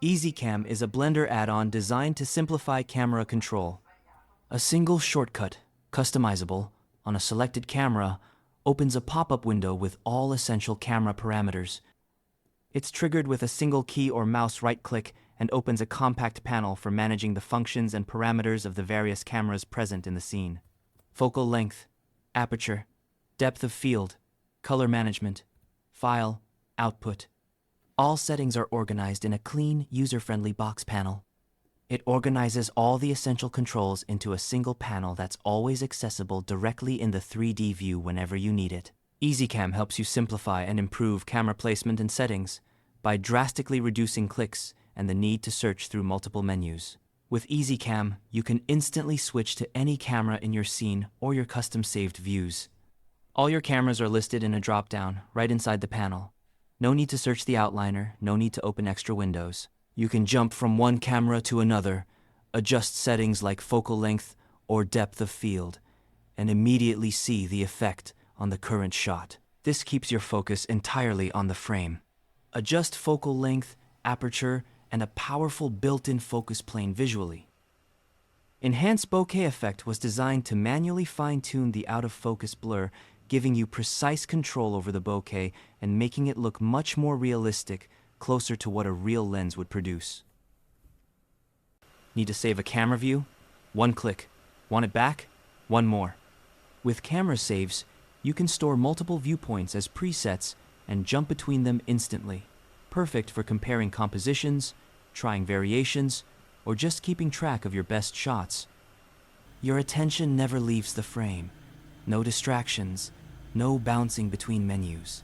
EasyCam is a Blender add-on designed to simplify camera control. A single shortcut, customizable, on a selected camera, opens a pop-up window with all essential camera parameters. It's triggered with a single key or mouse right-click and opens a compact panel for managing the functions and parameters of the various cameras present in the scene. Focal length, aperture, depth of field, color management, file, output. All settings are organized in a clean, user-friendly box panel. It organizes all the essential controls into a single panel that's always accessible directly in the 3D view whenever you need it. EasyCam helps you simplify and improve camera placement and settings by drastically reducing clicks and the need to search through multiple menus. With EasyCam, you can instantly switch to any camera in your scene or your custom-saved views. All your cameras are listed in a drop-down right inside the panel. No need to search the outliner, no need to open extra windows. You can jump from one camera to another, adjust settings like focal length or depth of field, and immediately see the effect on the current shot. This keeps your focus entirely on the frame. Adjust focal length, aperture, and a powerful built-in focus plane visually. Enhanced Bokeh Effect was designed to manually fine-tune the out-of-focus blur, giving you precise control over the bokeh and making it look much more realistic, closer to what a real lens would produce. Need to save a camera view? One click. Want it back? One more. With camera saves, you can store multiple viewpoints as presets and jump between them instantly. Perfect for comparing compositions, trying variations, or just keeping track of your best shots. Your attention never leaves the frame. No distractions, no bouncing between menus.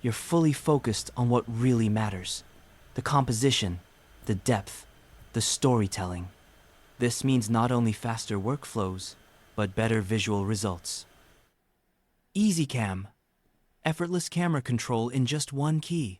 You're fully focused on what really matters: the composition, the depth, the storytelling. This means not only faster workflows, but better visual results. EasyCam, effortless camera control in just one key.